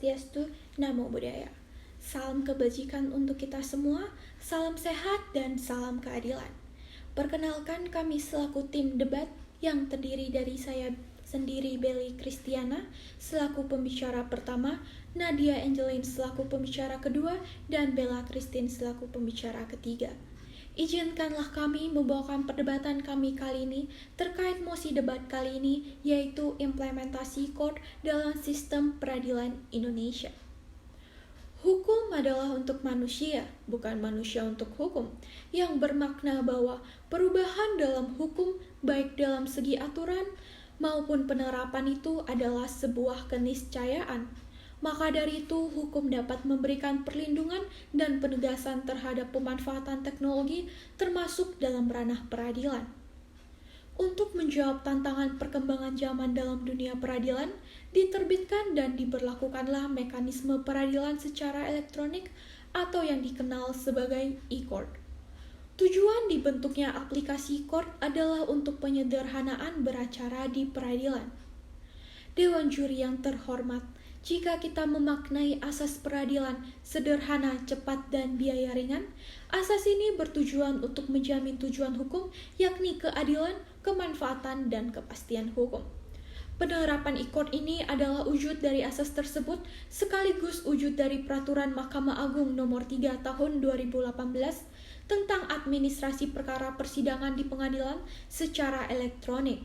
Swastiastu, Namo Buddhaya. Salam kebajikan untuk kita semua, salam sehat dan salam keadilan. Perkenalkan kami selaku tim debat yang terdiri dari saya sendiri Belly Kristiana selaku pembicara pertama, Nadia Angeline selaku pembicara kedua, dan Bella Christine selaku pembicara ketiga. Izinkanlah kami membawakan perdebatan kami kali ini terkait mosi debat kali ini, yaitu implementasi KOR dalam sistem peradilan Indonesia. Hukum adalah untuk manusia, bukan manusia untuk hukum, yang bermakna bahwa perubahan dalam hukum, baik dalam segi aturan maupun penerapan itu adalah sebuah keniscayaan. Maka dari itu, hukum dapat memberikan perlindungan dan penegasan terhadap pemanfaatan teknologi termasuk dalam ranah peradilan. Untuk menjawab tantangan perkembangan zaman dalam dunia peradilan, diterbitkan dan diberlakukanlah mekanisme peradilan secara elektronik atau yang dikenal sebagai e-court. Tujuan dibentuknya aplikasi court adalah untuk penyederhanaan beracara di peradilan. Dewan juri yang terhormat, jika kita memaknai asas peradilan sederhana, cepat, dan biaya ringan, asas ini bertujuan untuk menjamin tujuan hukum, yakni keadilan, kemanfaatan, dan kepastian hukum. Penerapan e-court ini adalah wujud dari asas tersebut, sekaligus wujud dari Peraturan Mahkamah Agung Nomor 3 Tahun 2018 tentang administrasi perkara persidangan di pengadilan secara elektronik.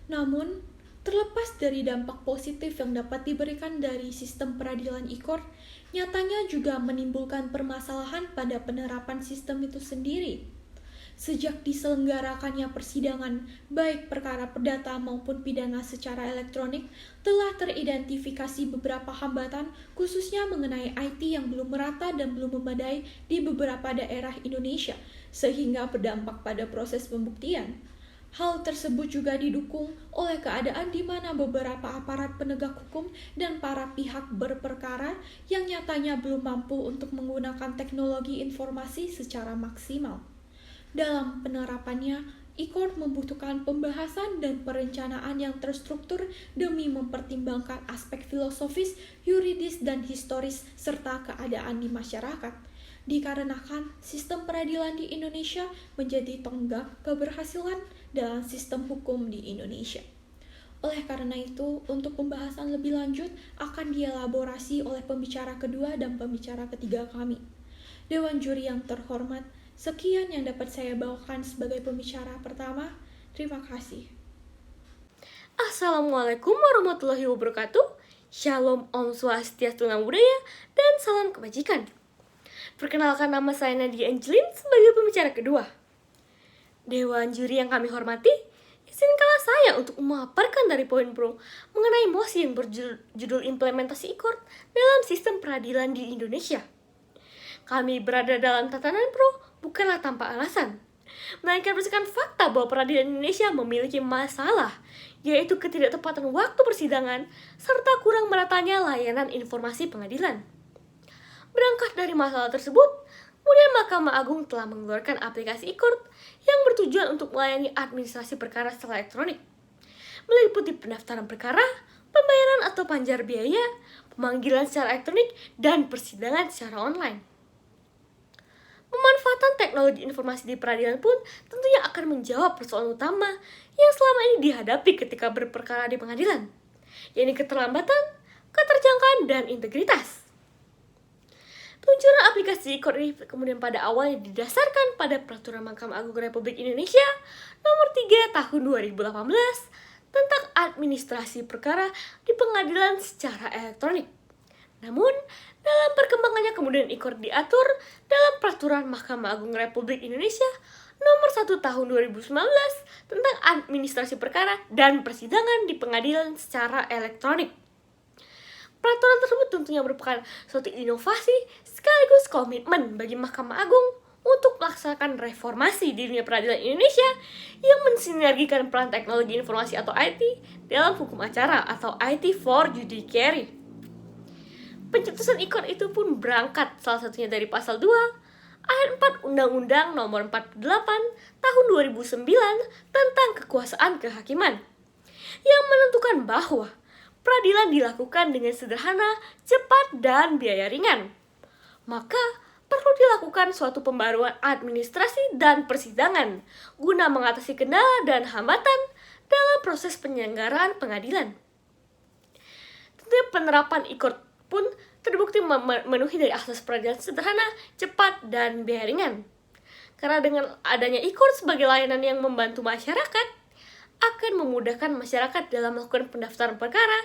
Namun, terlepas dari dampak positif yang dapat diberikan dari sistem peradilan e-court, nyatanya juga menimbulkan permasalahan pada penerapan sistem itu sendiri. Sejak diselenggarakannya persidangan, baik perkara perdata maupun pidana secara elektronik, telah teridentifikasi beberapa hambatan, khususnya mengenai IT yang belum merata dan belum memadai di beberapa daerah Indonesia, sehingga berdampak pada proses pembuktian. Hal tersebut juga didukung oleh keadaan di mana beberapa aparat penegak hukum dan para pihak berperkara yang nyatanya belum mampu untuk menggunakan teknologi informasi secara maksimal. Dalam penerapannya, e-court membutuhkan pembahasan dan perencanaan yang terstruktur demi mempertimbangkan aspek filosofis, yuridis, dan historis serta keadaan di masyarakat. Dikarenakan sistem peradilan di Indonesia menjadi tonggak keberhasilan dalam sistem hukum di Indonesia. Oleh karena itu, untuk pembahasan lebih lanjut akan dielaborasi oleh pembicara kedua dan pembicara ketiga kami. Dewan juri yang terhormat, sekian yang dapat saya bawakan sebagai pembicara pertama. Terima kasih. Assalamualaikum warahmatullahi wabarakatuh. Shalom, Om Swastiastu, Namo Buddhaya, dan salam kebajikan. Perkenalkan, nama saya Nadia Angeline sebagai pembicara kedua. Dewan juri yang kami hormati, izinkanlah saya untuk memaparkan dari poin pro mengenai mosi yang berjudul implementasi e-court dalam sistem peradilan di Indonesia. Kami berada dalam tatanan pro bukanlah tanpa alasan, melainkan berdasarkan fakta bahwa peradilan Indonesia memiliki masalah, yaitu ketidaktepatan waktu persidangan serta kurang meratanya layanan informasi pengadilan. Berangkat dari masalah tersebut, kemudian Mahkamah Agung telah mengeluarkan aplikasi e-court yang bertujuan untuk melayani administrasi perkara secara elektronik, meliputi pendaftaran perkara, pembayaran atau panjar biaya, pemanggilan secara elektronik, dan persidangan secara online. Pemanfaatan teknologi informasi di peradilan pun tentunya akan menjawab persoalan utama yang selama ini dihadapi ketika berperkara di pengadilan, yaitu keterlambatan, keterjangkauan, dan integritas. Peluncuran aplikasi e-court ini kemudian pada awalnya didasarkan pada Peraturan Mahkamah Agung Republik Indonesia Nomor 3 Tahun 2018 tentang administrasi perkara di pengadilan secara elektronik. Namun, dalam perkembangannya kemudian e-court diatur dalam Peraturan Mahkamah Agung Republik Indonesia Nomor 1 Tahun 2019 tentang administrasi perkara dan persidangan di pengadilan secara elektronik. Peraturan tersebut tentunya merupakan suatu inovasi sekaligus komitmen bagi Mahkamah Agung untuk melaksanakan reformasi di dunia peradilan Indonesia yang mensinergikan peran teknologi informasi atau IT dalam hukum acara atau IT for Judiciary. Pencetusan e-court itu pun berangkat salah satunya dari pasal 2 ayat 4 Undang-Undang Nomor 48 Tahun 2009 tentang kekuasaan kehakiman yang menentukan bahwa peradilan dilakukan dengan sederhana, cepat, dan biaya ringan. Maka, perlu dilakukan suatu pembaruan administrasi dan persidangan guna mengatasi kendala dan hambatan dalam proses penyelenggaraan pengadilan. Tentunya penerapan e-court pun terbukti memenuhi dari asas peradilan sederhana, cepat, dan biaya ringan. Karena dengan adanya e-court sebagai layanan yang membantu masyarakat, akan memudahkan masyarakat dalam melakukan pendaftaran perkara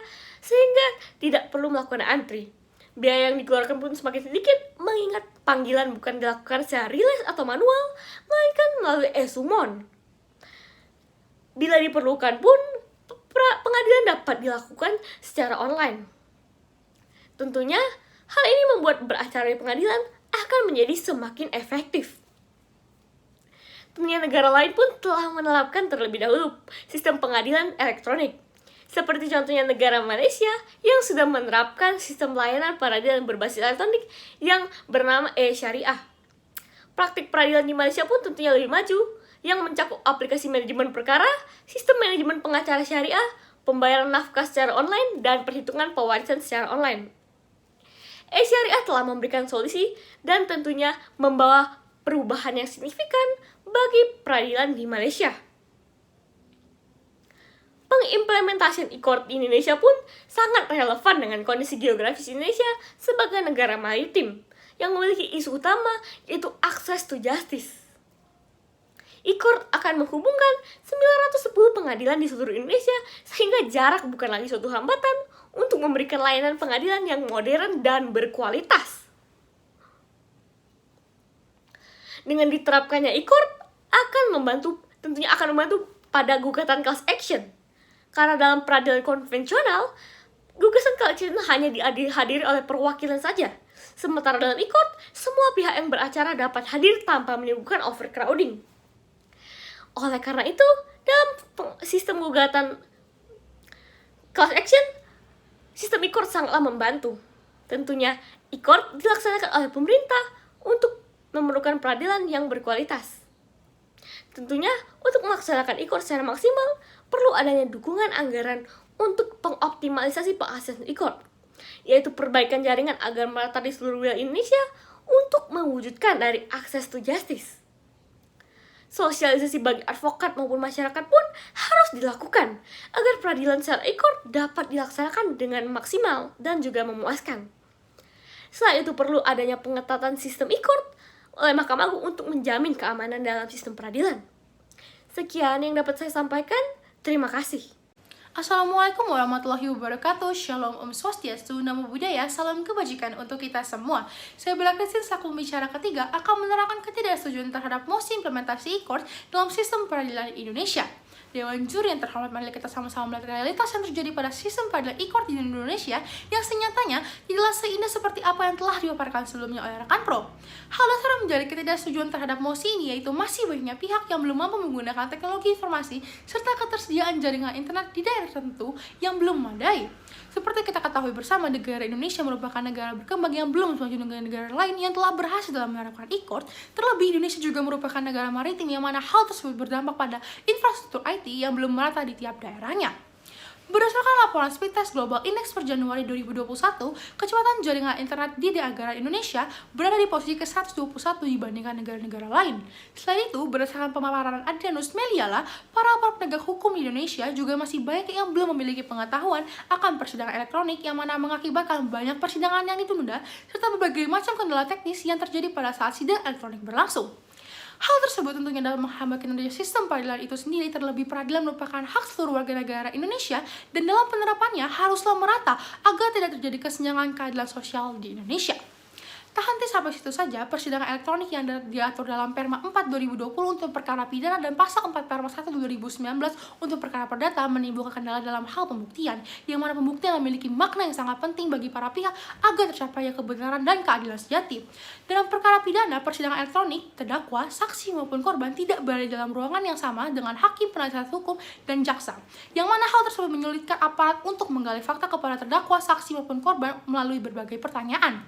sehingga tidak perlu melakukan antri. Biaya yang dikeluarkan pun semakin sedikit mengingat panggilan bukan dilakukan secara rilis atau manual, melainkan melalui e-summon. Bila diperlukan pun, pengadilan dapat dilakukan secara online. Tentunya, hal ini membuat beracara di pengadilan akan menjadi semakin efektif. Tentunya negara lain pun telah menerapkan terlebih dahulu sistem pengadilan elektronik. Seperti contohnya negara Malaysia yang sudah menerapkan sistem layanan peradilan berbasis elektronik yang bernama e-Syariah. Praktik peradilan di Malaysia pun tentunya lebih maju, yang mencakup aplikasi manajemen perkara, sistem manajemen pengacara syariah, pembayaran nafkah secara online, dan perhitungan pewarisan secara online. E-Syariah telah memberikan solusi dan tentunya membawa perubahan yang signifikan bagi peradilan di Malaysia. Pengimplementasian e-court di Indonesia pun sangat relevan dengan kondisi geografis Indonesia sebagai negara maritim yang memiliki isu utama yaitu access to justice. E-court akan menghubungkan 910 pengadilan di seluruh Indonesia sehingga jarak bukan lagi suatu hambatan untuk memberikan layanan pengadilan yang modern dan berkualitas. Dengan diterapkannya e-court tentunya akan membantu pada gugatan class action. Karena dalam peradilan konvensional, gugatan class action hanya dihadiri oleh perwakilan saja. Sementara dalam e-court, semua pihak yang beracara dapat hadir tanpa menimbulkan overcrowding. Oleh karena itu, dalam sistem gugatan class action, sistem e-court sangatlah membantu. Tentunya, e-court dilaksanakan oleh pemerintah untuk memerlukan peradilan yang berkualitas. Tentunya, untuk melaksanakan e-court secara maksimal, perlu adanya dukungan anggaran untuk pengoptimalisasi pengaksesan e-court, yaitu perbaikan jaringan agar merata di seluruh wilayah Indonesia untuk mewujudkan dari access to justice. Sosialisasi bagi advokat maupun masyarakat pun harus dilakukan agar peradilan secara e-court dapat dilaksanakan dengan maksimal dan juga memuaskan. Selain itu perlu adanya pengetatan sistem e-court oleh Mahkamah Agung untuk menjamin keamanan dalam sistem peradilan. Sekian yang dapat saya sampaikan. Terima kasih. Assalamualaikum warahmatullahi wabarakatuh. Shalom Om Swastiastu, Namo Buddhaya, salam kebajikan untuk kita semua. Saya Bella Christine selaku pembicara ketiga akan menerangkan ketidaksetujuan terhadap mosi implementasi e-court dalam sistem peradilan Indonesia. Dewan Juri yang terhormat, mari kita sama-sama melihat realitas yang terjadi pada sistem peradilan e-court di Indonesia yang senyatanya tidaklah seindah seperti apa yang telah dipaparkan sebelumnya oleh rekan Pro. Hal dasar yang menjadi ketidaksetujuan terhadap mosi ini yaitu masih banyaknya pihak yang belum mampu menggunakan teknologi informasi serta ketersediaan jaringan internet di daerah tertentu yang belum memadai. Seperti kita ketahui bersama, negara Indonesia merupakan negara berkembang yang belum semaju negara-negara lain yang telah berhasil dalam menerapkan e-court. Terlebih, Indonesia juga merupakan negara maritim yang mana hal tersebut berdampak pada infrastruktur IT yang belum merata di tiap daerahnya. Berdasarkan laporan Speedtest Global Index per Januari 2021, kecepatan jaringan internet di negara Indonesia berada di posisi ke-121 dibandingkan negara-negara lain. Selain itu, berdasarkan pemaparan Adrianus Meliala, para penegak hukum di Indonesia juga masih banyak yang belum memiliki pengetahuan akan persidangan elektronik yang mana mengakibatkan banyak persidangan yang ditunda serta berbagai macam kendala teknis yang terjadi pada saat sidang elektronik berlangsung. Hal tersebut tentunya dalam menghambat kinerja sistem peradilan itu sendiri, terlebih peradilan merupakan hak seluruh warga negara Indonesia dan dalam penerapannya haruslah merata agar tidak terjadi kesenjangan keadilan sosial di Indonesia. Tak henti sampai situ saja, persidangan elektronik yang diatur dalam Perma 4 2020 untuk perkara pidana dan Pasal 4 Perma 1 2019 untuk perkara perdata menimbulkan kendala dalam hal pembuktian, yang mana pembuktian memiliki makna yang sangat penting bagi para pihak agar tercapainya kebenaran dan keadilan sejati. Dalam perkara pidana, persidangan elektronik, terdakwa, saksi maupun korban tidak berada dalam ruangan yang sama dengan hakim penasihat hukum dan jaksa, yang mana hal tersebut menyulitkan aparat untuk menggali fakta kepada terdakwa, saksi maupun korban melalui berbagai pertanyaan.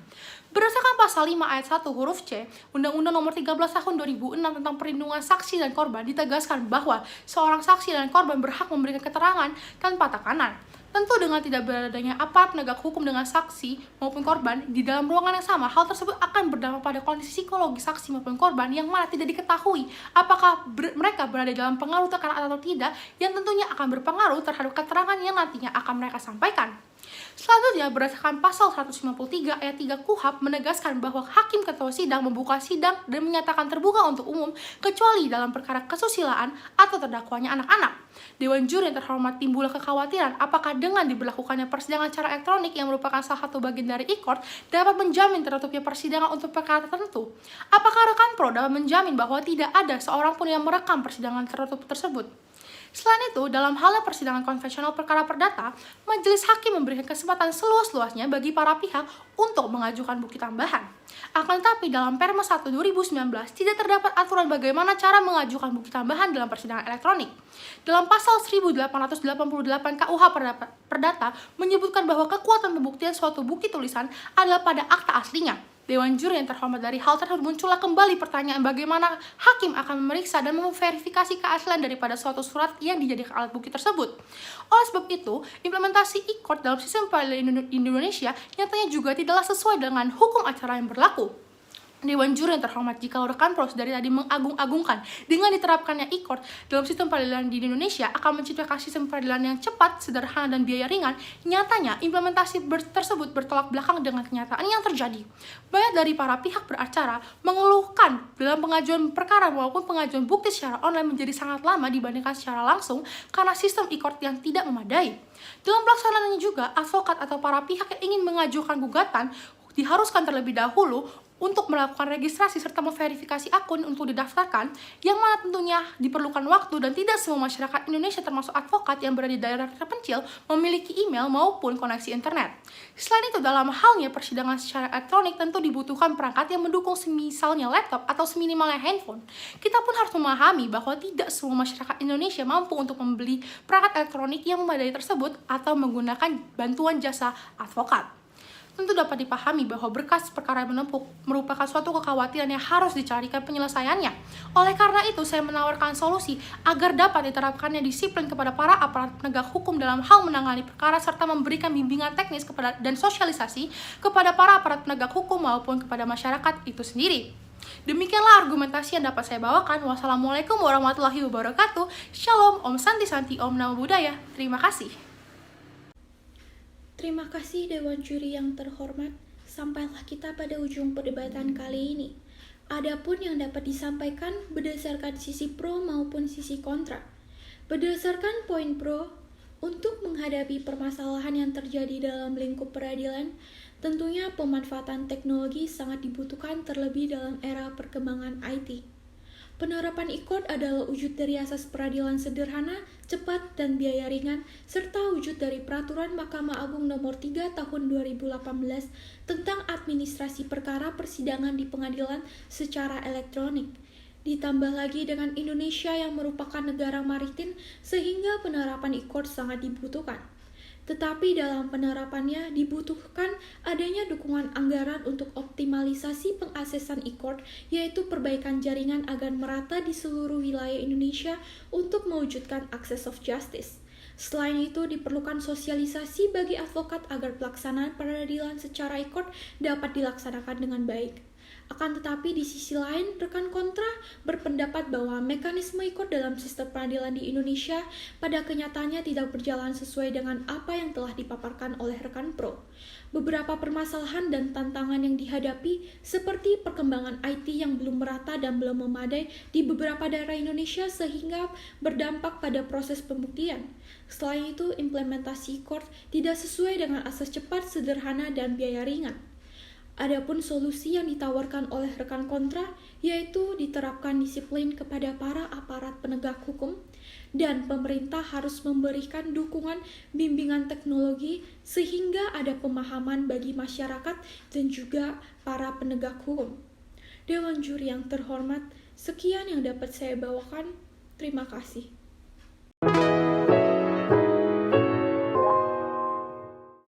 Berdasarkan Pasal 5 ayat 1 huruf C, Undang-Undang Nomor 13 Tahun 2006 tentang Perlindungan Saksi dan Korban ditegaskan bahwa seorang saksi dan korban berhak memberikan keterangan tanpa tekanan. Tentu dengan tidak beradanya aparat penegak hukum dengan saksi maupun korban di dalam ruangan yang sama, hal tersebut akan berdampak pada kondisi psikologi saksi maupun korban yang mana tidak diketahui apakah mereka berada dalam pengaruh tekanan atau tidak, yang tentunya akan berpengaruh terhadap keterangan yang nantinya akan mereka sampaikan. Selanjutnya, berdasarkan pasal 153 ayat 3 KUHP menegaskan bahwa hakim ketua sidang membuka sidang dan menyatakan terbuka untuk umum kecuali dalam perkara kesusilaan atau terdakwanya anak-anak. Dewan juri yang terhormat, timbul kekhawatiran apakah dengan diberlakukannya persidangan secara elektronik yang merupakan salah satu bagian dari e-court dapat menjamin tertutupnya persidangan untuk perkara tertentu. Apakah rekan pro dapat menjamin bahwa tidak ada seorang pun yang merekam persidangan tertutup tersebut? Selain itu, dalam halnya persidangan konvensional perkara perdata, majelis hakim memberikan kesempatan seluas-luasnya bagi para pihak untuk mengajukan bukti tambahan. Akan tetapi, dalam Perma 1 2019 tidak terdapat aturan bagaimana cara mengajukan bukti tambahan dalam persidangan elektronik. Dalam pasal 1888 KUH Perdata menyebutkan bahwa kekuatan pembuktian suatu bukti tulisan adalah pada akta aslinya. Dewan juri yang terhormat, dari hal tersebut muncullah kembali pertanyaan bagaimana hakim akan memeriksa dan memverifikasi keaslian daripada suatu surat yang dijadikan alat bukti tersebut. Oleh sebab itu, implementasi e-court dalam sistem peradilan Indonesia nyatanya juga tidaklah sesuai dengan hukum acara yang berlaku. Dewan juri yang terhormat, jika rekan pro dari tadi mengagung-agungkan dengan diterapkannya e-court dalam sistem peradilan di Indonesia akan menciptakan sistem peradilan yang cepat, sederhana, dan biaya ringan, nyatanya implementasi tersebut bertolak belakang dengan kenyataan yang terjadi. Banyak dari para pihak beracara mengeluhkan dalam pengajuan perkara maupun pengajuan bukti secara online menjadi sangat lama dibandingkan secara langsung karena sistem e-court yang tidak memadai. Dalam pelaksanaannya juga, advokat atau para pihak yang ingin mengajukan gugatan diharuskan terlebih dahulu untuk melakukan registrasi serta memverifikasi akun untuk didaftarkan, yang mana tentunya diperlukan waktu dan tidak semua masyarakat Indonesia termasuk advokat yang berada di daerah terpencil memiliki email maupun koneksi internet. Selain itu, dalam halnya persidangan secara elektronik tentu dibutuhkan perangkat yang mendukung semisalnya laptop atau seminimalnya handphone. Kita pun harus memahami bahwa tidak semua masyarakat Indonesia mampu untuk membeli perangkat elektronik yang memadai tersebut atau menggunakan bantuan jasa advokat. Tentu dapat dipahami bahwa berkas perkara yang menumpuk merupakan suatu kekhawatiran yang harus dicarikan penyelesaiannya. Oleh karena itu, saya menawarkan solusi agar dapat diterapkannya disiplin kepada para aparat penegak hukum dalam hal menangani perkara serta memberikan bimbingan teknis dan sosialisasi kepada para aparat penegak hukum maupun kepada masyarakat itu sendiri. Demikianlah argumentasi yang dapat saya bawakan. Wassalamualaikum warahmatullahi wabarakatuh. Shalom, Om Santi Santi, Om Namo Buddhaya. Terima kasih. Terima kasih Dewan Juri yang terhormat. Sampailah kita pada ujung perdebatan kali ini. Adapun yang dapat disampaikan berdasarkan sisi pro maupun sisi kontra. Berdasarkan poin pro, untuk menghadapi permasalahan yang terjadi dalam lingkup peradilan, tentunya pemanfaatan teknologi sangat dibutuhkan terlebih dalam era perkembangan IT. Penerapan e-court adalah wujud dari asas peradilan sederhana, cepat, dan biaya ringan, serta wujud dari Peraturan Mahkamah Agung Nomor 3 Tahun 2018 tentang administrasi perkara persidangan di pengadilan secara elektronik. Ditambah lagi dengan Indonesia yang merupakan negara maritim, sehingga penerapan e-court sangat dibutuhkan. Tetapi dalam penerapannya dibutuhkan adanya dukungan anggaran untuk optimalisasi pengaksesan e-court, yaitu perbaikan jaringan agar merata di seluruh wilayah Indonesia untuk mewujudkan access of justice. Selain itu, diperlukan sosialisasi bagi advokat agar pelaksanaan peradilan secara e-court dapat dilaksanakan dengan baik. Akan tetapi di sisi lain, rekan kontra berpendapat bahwa mekanisme e-court dalam sistem peradilan di Indonesia pada kenyataannya tidak berjalan sesuai dengan apa yang telah dipaparkan oleh rekan pro. Beberapa permasalahan dan tantangan yang dihadapi seperti perkembangan IT yang belum merata dan belum memadai di beberapa daerah Indonesia sehingga berdampak pada proses pembuktian. Selain itu, implementasi e-court tidak sesuai dengan asas cepat, sederhana, dan biaya ringan. Adapun solusi yang ditawarkan oleh rekan kontra yaitu diterapkan disiplin kepada para aparat penegak hukum dan pemerintah harus memberikan dukungan bimbingan teknologi sehingga ada pemahaman bagi masyarakat dan juga para penegak hukum. Dewan Juri yang terhormat, sekian yang dapat saya bawakan. Terima kasih.